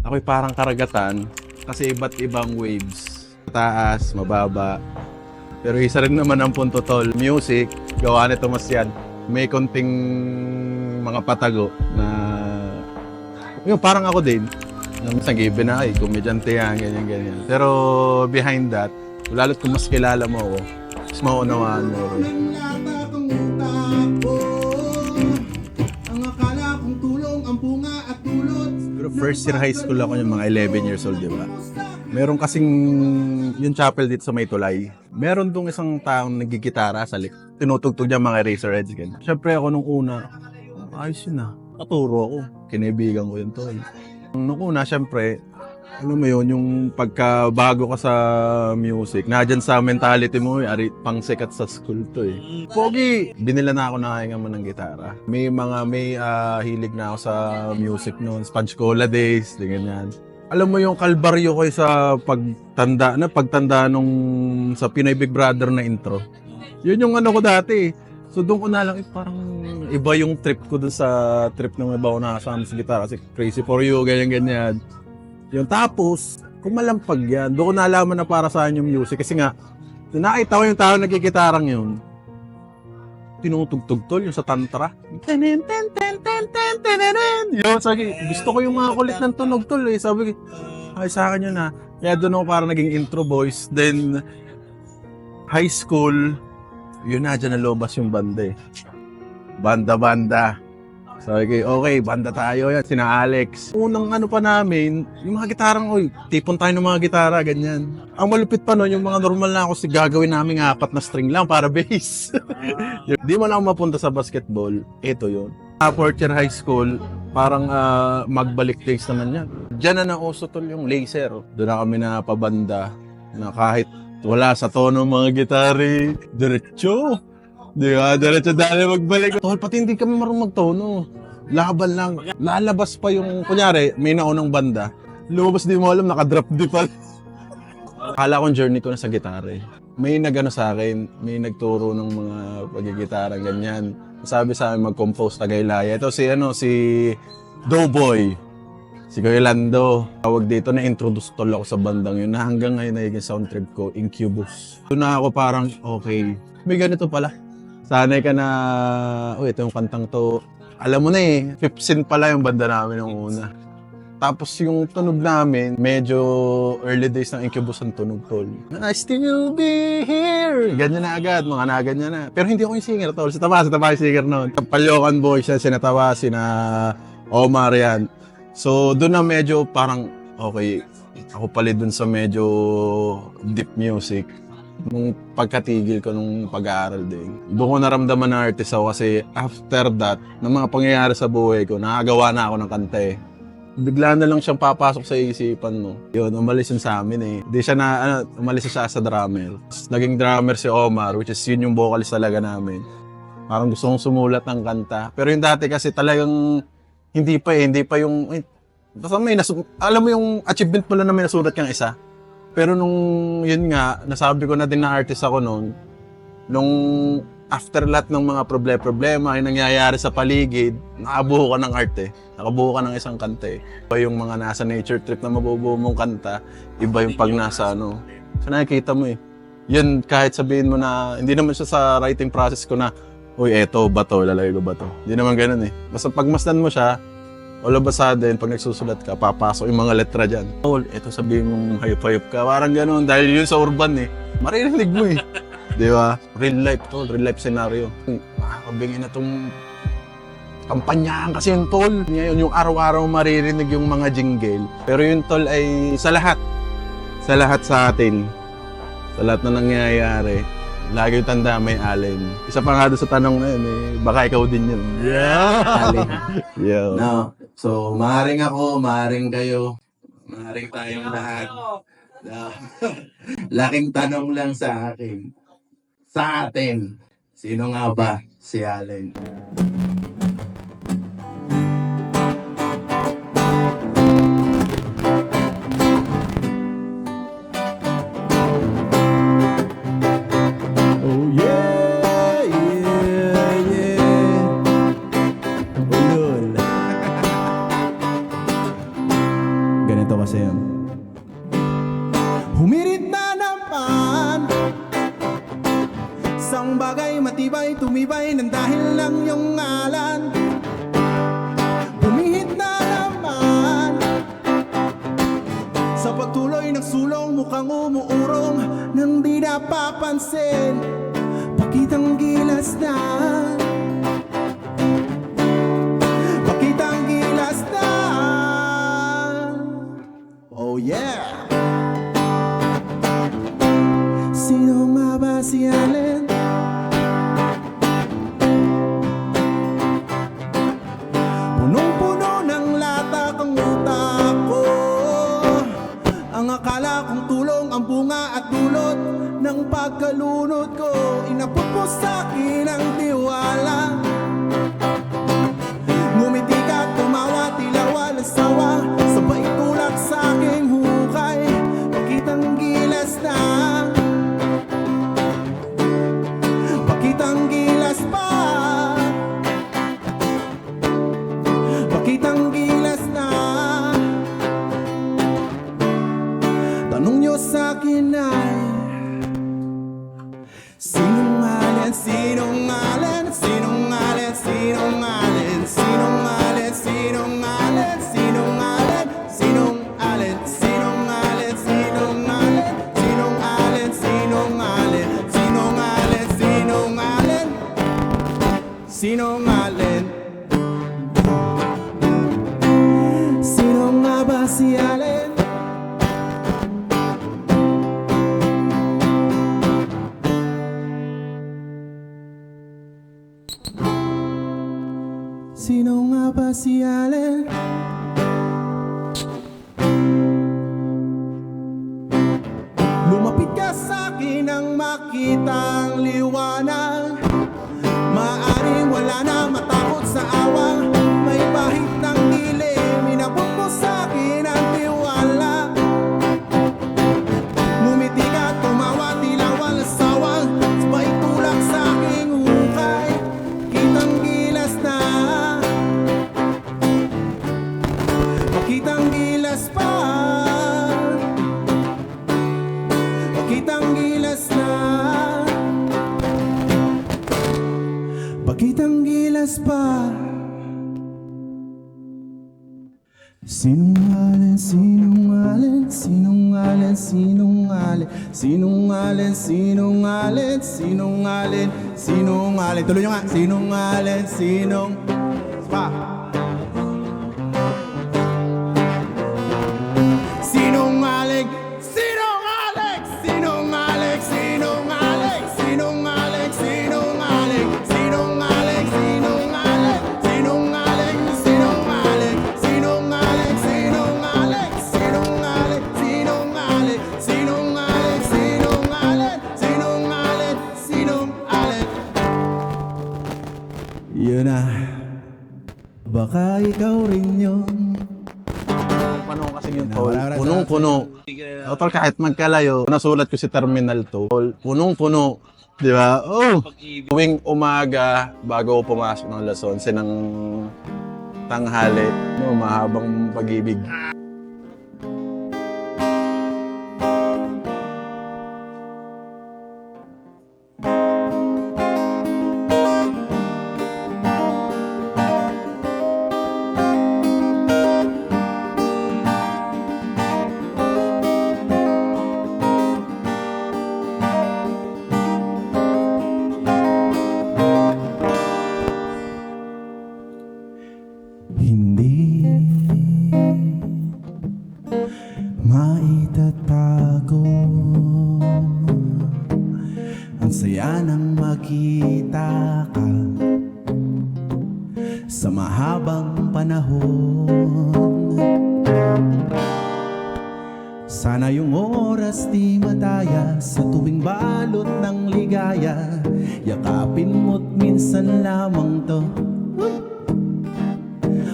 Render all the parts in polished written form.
Ako'y parang karagatan kasi iba't ibang waves. Taas, mababa. Pero isa rin naman ang punto tol. Music, gawa ni Tomas yan. May konting mga patago na yung parang ako din. Na minsan given na, ay, komedyante yan, ganyan. Pero behind that, lalo't kung mas kilala mo ako, mas maunawaan mo ako. Pero first year high school ako yung mga 11 years old, di ba? Meron kasing yung chapel dito sa May Tulay. Meron dong isang taong nagigitara sa tinutugtog niya mga Eraserheads. Siyempre ako nung una, ayos yun ah. Katuro ako. Kinibigan ko yun to. Nung una, siyempre, alam mo yun, yung pagkabago ka sa music, nadyan sa mentality mo, pang sikat sa school to eh. Pogi! Binila na ako nakahinga mo ng gitara. May hilig na ako sa music noon, Sponge Cola days, ganyan. Alam mo yung kalbaryo ko sa pagtanda nung sa Pinoy Big Brother na intro. Yun yung ano ko dati. So doon ko na lang, parang iba yung trip ko dun sa trip ng iba ko nakasama sa gitara. Kasi Crazy For You, ganyan. Yung tapos, kung malampag yan, doon ko nalaman na para sa yung music. Kasi nga, nakita ko yung tao nagkikitarang yun. Tinutugtog tol, yung sa tantra. Yun, sabi, gusto ko yung mga kulit ng tunog tol eh. Sabi ko, ay sa akin yun ha. Kaya doon ako parang naging intro boys. Then, high school, yun na, dyan nalobas yung banda eh. Banda. Sabi ko, okay, banda tayo yan, sina Alex. Unang ano pa namin, yung mga gitarang, tipon tayo ng mga gitara, ganyan. Ang malupit pa nun, yung mga normal na ako, gagawin namin 4 na string lang para bass. Di mo na ako mapunta sa basketball, ito yun. Fourth year high school, parang magbalik days naman yan. Diyan na nauso tol yung laser. Doon na kami na pabanda, na kahit wala sa tono mga gitari, diretso. Di ba? Diretso dali magbalik. Tol, pati hindi kami marunong magtono. Laban lang. Lalabas pa yung, kunyari, may naunang banda. Lumabas di mo alam, nakadrop di pa. Akala kong journey ko na sa gitara eh. May nagano sa akin, may nagturo ng mga pagigitara, ganyan. Sabi sa akin mag-compose Tagaylaya. Ito si Doughboy. Si Kuya Lando. Tawag dito na introduce tol ako sa bandang yun na hanggang ngayon naging sound trip ko, Incubus. Doon na ako parang, okay, may ganito pala. Sanay ka na, ito yung kantang to. Alam mo na eh, 15 pala yung banda namin ng una. Tapos yung tunog namin, medyo early days ng Incubus ang tunog tol. I still be here! Ganyan na agad, mga naganyan na. Pero hindi ako yung singer tol, sa taba yung singer noon. Palyokan boy siya, sinatawa, sina Omar yan. So doon na medyo parang, okay, ako pala doon sa medyo deep music. Nung pagkatigil ko nung pag-aaral din. Doon ko naramdaman na artist ako kasi after that, ng mga pangyayari sa buhay ko, nakagawa na ako ng kanta eh. Bigla na lang siyang papasok sa isipan mo. Yun, umalis yun sa amin eh. Di siya umalis siya sa drummer. Naging drummer si Omar, which is yun yung vocalist talaga namin. Parang gusto kong sumulat ng kanta. Pero yung dati kasi talagang hindi pa yung... Basta alam mo yung achievement mo lang na may nasulat kang isa. Pero nung yun nga, nasabi ko na din na artist ako noon, nung after lahat ng mga problema, yung nangyayari sa paligid, nakabuo ka ng art eh. Nakabuo ka ng isang kanta eh. Iba yung mga nasa nature trip na mabubuo mong kanta, iba yung pag nasa ano. So nakikita mo eh. Yun, kahit sabihin mo na, hindi naman siya sa writing process ko na, uy, eto ba to, lalagay ko ba to. Hindi naman ganun eh. Basta pagmasdan mo siya, all of a sudden, pag nagsusulat ka, papasok yung mga letra dyan. Oh, eto sabihin mong hayop-hayop ka. Parang gano'n. Dahil yun sa urban eh. Maririnig mo eh. Di ba? Real life tol. Real life scenario. Makakabingin na itong kampanyahan kasi yung tol. Ngayon, yung araw-araw maririnig yung mga jingle. Pero yung tol ay sa lahat. Sa lahat sa atin. Sa lahat na nangyayari. Lagi yung tanda, may alin. Isa pa nga doon sa tanong na yun eh. Baka ikaw din yun. Yeah! Alin. Yeah. No. So, maaaring ako, maaaring kayo, maaaring tayong lahat. No. Laking tanong lang sa akin. Sa atin, sino nga ba si Allen? Oh yeah, yeah. Oh yun. Ganito kasi yun. Humirit na naman, isang bagay matibay, tumibay nang dahil lang yung ngalan. Bumihit na naman, sa pagtuloy ng sulong mukhang umuurong nang di napapansin. Pakitang gilas na, pakitang gilas na. Oh yeah. Sino nga ba si Allen? Punong-puno ng latak ang utak ko. Ang akala kong tulong ang bunga at dulot ng pagkalunod ko. Inabot mo sa'kin ang tiwala. Ngumiti ka, tumawa, tila walang sawa. Sabay tulak sa'king hukay. Pakitang gilas na, pakitang gilas pa, pakitang gilas na. Tanong nyo sa'kin ay sinungaling, sinungaling, sinungaling, sinungaling, sinungaling, sinungaling, sinungaling, sinungaling, sinungaling, sinungaling, sinungaling, sinungaling, sinungaling, sinungaling, sinungaling. Sino nga ba si Allen? Sino nga ba si Allen? Lumapit ka sa'kin nang makita ang liwanag. Maaring wala na matakot sa awang may bahid ng dilim. Inabot mo sa'kin ang tiwala. Ngumiti ka, tumawa, tila walang sawa. Sabay tulak sa'king hukay. Kitang gilas na, pakitang gilas pa, pakitang gilas na, pakitang gilas pa. Sinungaling, sinungaling, sinungaling, sinungaling, sinungaling, sinungaling, sinungaling, sinungaling. Tuloy nyo nga. Sinungaling, sinung pa. Sinungaling, sinungaling, sinungaling, sinungaling, sinungaling, sinungaling, sinungaling, sinungaling, sinungaling, sinungaling, sinungaling, sinungaling, sinungaling, sinungaling, sinungaling, sinungaling, sinungaling, sinungaling. Yun na. Baka ikaw rin yun. Punong kasi yung Yun na, tol. wala- Punong-puno. O tol, kahit magkalayo, nasulat ko si Terminal 2. Tol, punong-puno. Di ba? Oh! Tuwing umaga, bago ako pumasok ng alas 11 ng tanghali, no, mahabang pag-ibig. Hindi maitatago ang saya ng makita ka sa mahabang panahon. Sana yung oras di madaya sa tuwing balot ng ligaya. Yakapin mo't minsan lamang to.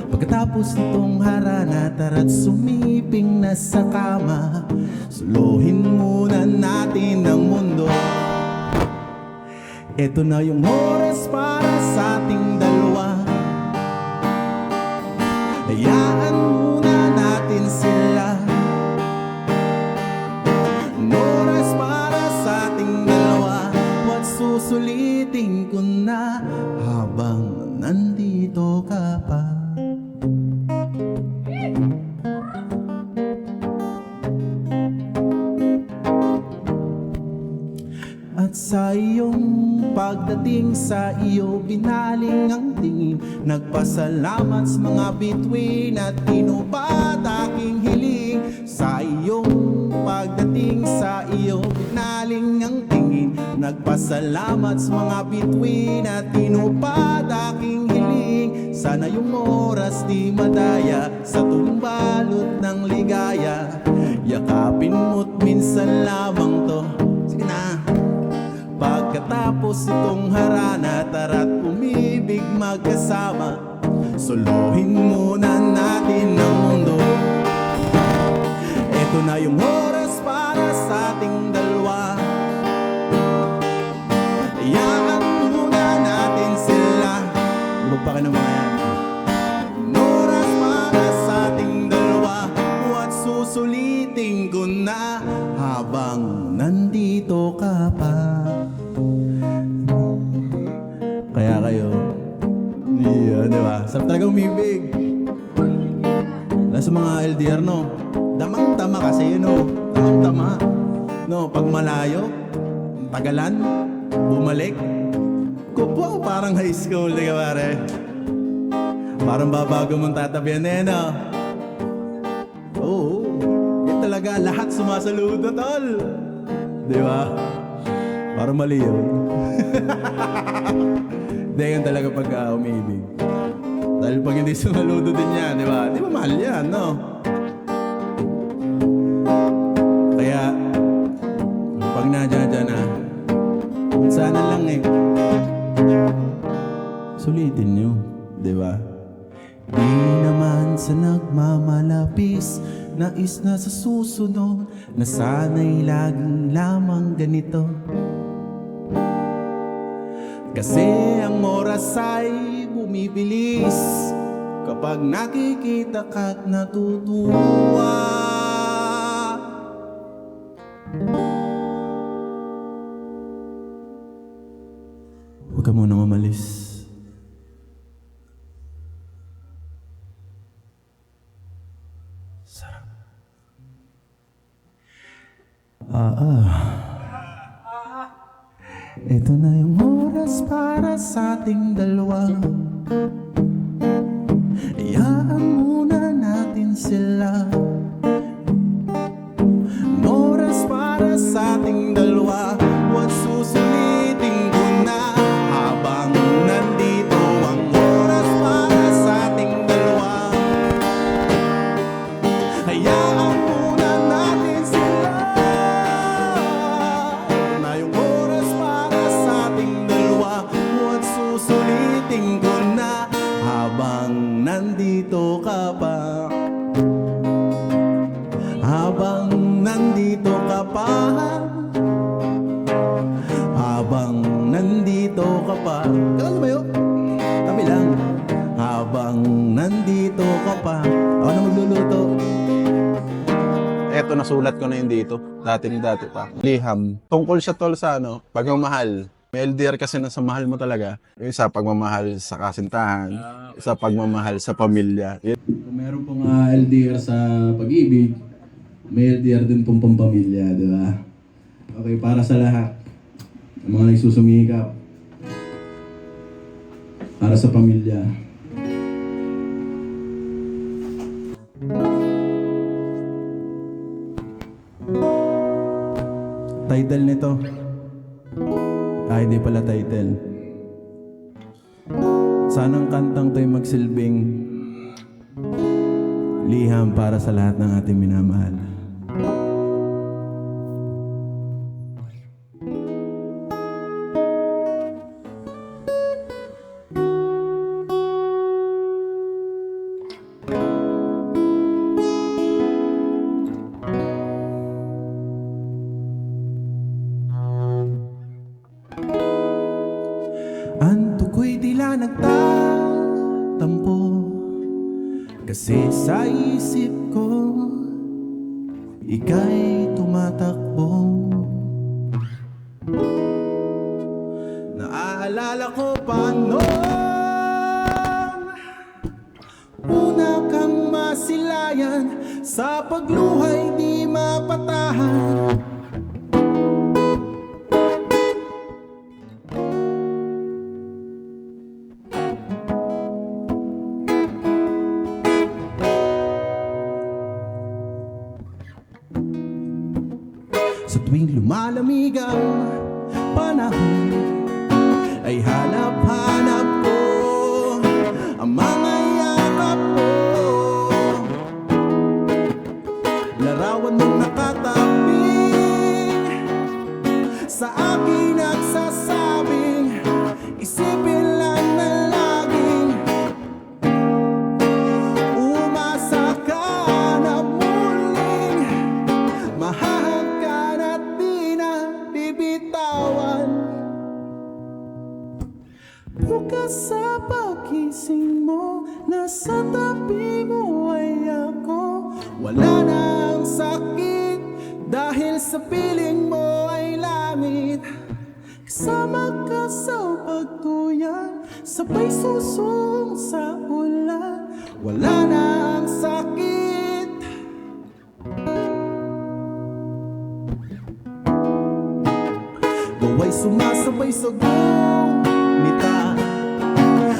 Pagkatapos nitong harana, tara't sumiping na sa kama. Suluhin muna natin ang mundo. Ito na yung oras para sa ating dalawa. Hayaan muna natin sila Sa iyong pagdating sa iyo binaling ang tingin. Nagpasalamat sa mga bituin at tinupad aking hiling. Sa iyong pagdating sa iyo binaling ang tingin. Nagpasalamat sa mga bituin at tinupad aking hiling. Sana yung oras di madaya sa tuwing balot ng ligaya. Yakapin mo't minsan lamang to. Sige na. Pagkatapos itong harana, tara't umibig magkasama. Suluhin muna natin ang mundo. Ito na yung oras para sa ating dalawa. Hayaan muna natin sila. Lubog pa ka ng mga yan. Oras para sa ating dalawa. At susulitin ko na habang nandito ka pa. Kaya kayo, yeah, di ba? Sarap talaga umibig. Nasa mga LDR, no? Damang-tama kasi, no? Damang-tama. No, pag malayo, tagalan, bumalik. Kupo, parang high school, di ka pare? Parang babago mong tatabihan eh, no? Oo, yan talaga, lahat sumasaludo, tol. Di ba? Parang mali yun. Hindi, yun talaga pag umiibig. Dahil pag hindi sumaludo din yan, di ba? Di ba mahal yan, no? Kaya, pag nadya na, sana lang eh. Sulitin nyo, di ba? Di naman sa nagmamalapis, nais na sa susunod, na sana'y laging lamang ganito. Kasi ang oras ay bumibilis kapag nakikita ka't natutuwa. Huwag ka muna umalis. Sarap. Ito na yung oras para sa ating dalawa. Hayaan muna natin sila. Oras para sa ating dalawa. Huwag susulitin ko na habang nandito. Ang oras para sa ating dalawa. Hayaan muna natin sila. Ito na yung oras para sa ating dalawa. Huwag susulitin ko na habang nandito ka pa. Habang nandito ka pa. Habang nandito ka pa. Kailan ba yun? Kami lang. Habang nandito ka pa. Ako na magluluto. Eto, nasulat ko na yun dito. Dati pa. Liham. Tungkol siya tol sa pagmamahal. May LDR kasi na sa mahal mo talaga. Yung isa pagmamahal sa kasintahan. Isa pagmamahal sa pamilya. Kung meron pong LDR sa pag-ibig, may LDR din pong pampamilya, di ba? Okay, para sa lahat, ang mga nagsusumikap, para sa pamilya. Title nito. Ay, di pala title. Sanang kantang to'y magsilbing liham para sa lahat ng ating minamahal. Anto ko'y tila nagtatampo, kasi sa isip ko ika'y tumatakbo. Naaalala ko pa noong una kang masilayan, sa pagluhay di mapatahan. Sa tuwing lumalamig ang panahon, ay hanap-hanap ko ang mga yakap mo. Larawan mong nakatabing sa akin nagsasabing, isipin lang na laging umasa ka na muling mahahagkan at di na bibitawan. Bukas sa pagising mo, nasa tabi mo ay ako. Wala na ang sakit dahil sa piling mo ay langit. Kasama ka sa pagtuyan, sabay susong sa ulan. Wala na ang sakit. Gawa'y sumasabay sa gunita,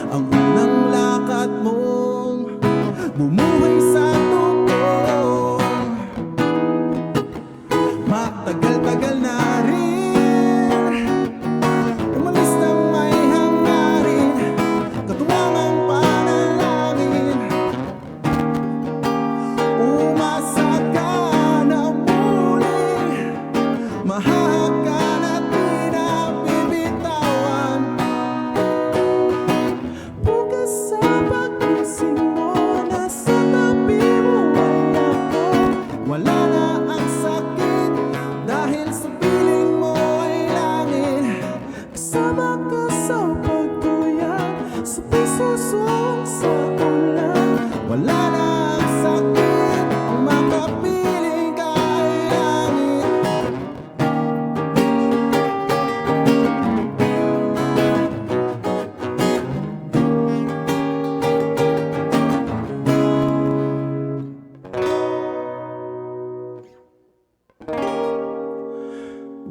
ang unang lakad mong bumuhay sa tubong. Matagal-tagal na rin umalis nang may hangarin, katuwang panalangin. Umasa ka na muling mahahagkan at di na bibitawan. Bukas sa pagising mo, nasa tabi mo ay ako. Wala na ang sakit dahil sa piling mo ay langit. Kasama ka sa pagtuyan, sabay susong sa ulan. Wala na ang sakit, ang makapiling ka ay langit.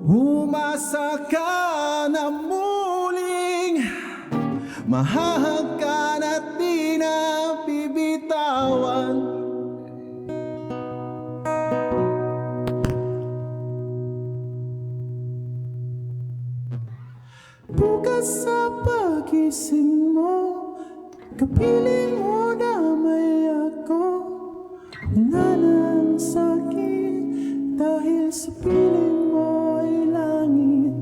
Umasa ka na muling mahahagkan at di na bibitawan. Bukas sa pagising mo, kapiling mo na may ako. Wala na ang sakit dahil sa piling mo ay langit.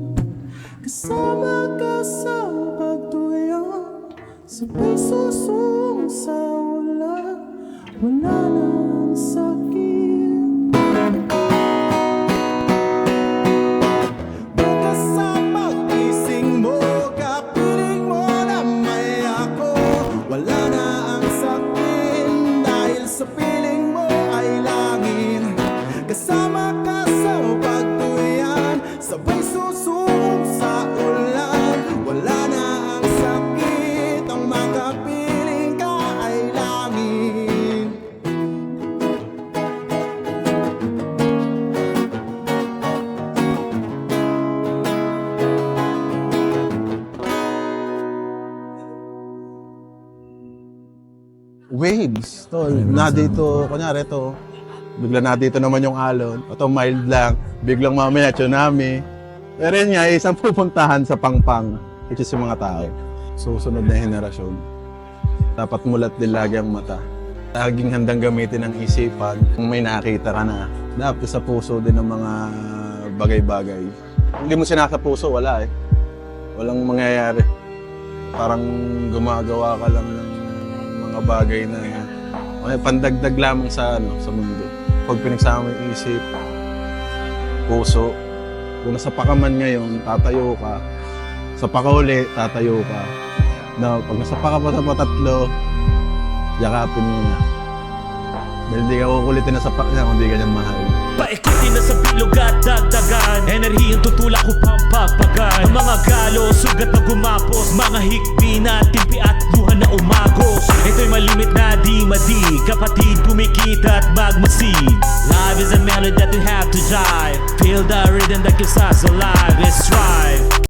Kasama ka sa pagtuyan, sabay susong sa ulan. Wala na ang sakit. Bukas sa pagising mo, kapiling mo na may ako. Wala na ang sakit dahil sa piling mo ay langit. Kasama ka sa pagtuyan, sabay susong sa ulan. Wala na ang sakit, ang makapiling ka ay langit. Waves, tol. Na dito, kunyari ito, bigla na dito naman yung alon. Ito mild lang, biglang mamaya tsunami. Pero yun nga, isang pupuntahan sa pangpang, which is yung mga tao. Susunod na henerasyon. Dapat mulat din lagi ang mata. Laging handang gamitin ang isipan. Kung may nakita ka na, dapat sa puso din ng mga bagay-bagay. Hindi mo sinasa puso, wala eh. Walang mangyayari. Parang gumagawa ka lang ng mga bagay na pandagdag lamang sa mundo. Pag pinagsama mo yung isip, puso, kung nasa pakaman ngayon, tatayo ka. Sa pakauli, tatayo ka. Na pag nasa paka pa sa patatlo, yakapin mo na. Dahil hindi ka kukulitin na sa pakya kung hindi ka niyan mahal. Paikutin na sa bilog at dagdagan, enerhiyang tutulak ko pampapagan. Ang mga galo, sugat na gumapos, mga hikbi na timpi at luha na umagos. Ito'y malimit na di madi, kapatid kumikita at magmasid. Life is a melody that we have to drive, feel the rhythm that keeps us alive.